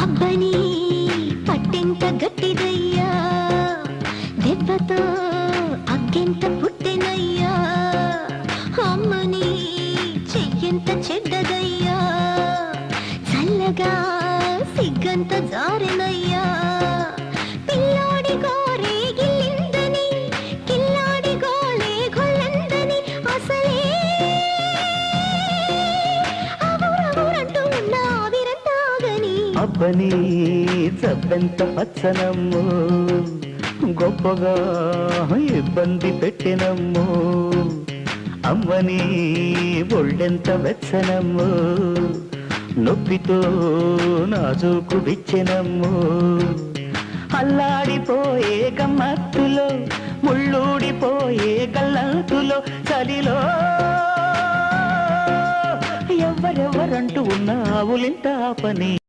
అబ్బని పట్టెంత గట్టిదయ్యా, దెబ్బతో అగ్గెంత పుట్టెనయ్యా, అమ్మని చెయ్యంత చెడ్డదయ్యా, చల్లగా సిగ్గంత జారెనయ్యా, పిల్లాడి గోరే గిల్లిందని కిల్లాడి గోలే గొల్లందని అసలే అవురవురంటూ ఉన్న ఆవిరంతాగని. అబ్బని జబ్బెంత పచ్చనమ్మో, గొప్పగా ఇబ్బంది పెట్టినమ్మో, అమ్మని ఒళ్ళెంత వెచ్చనమ్మో, నొప్పితో నాజూకు విచ్చెనమ్మో, అల్లాడిపోయే గమ్మత్తులో ముళ్ళూడిపోయే గల్లంతులో చలిలో ఎవరెవరంటూ ఉన్న ఆవులింత పని.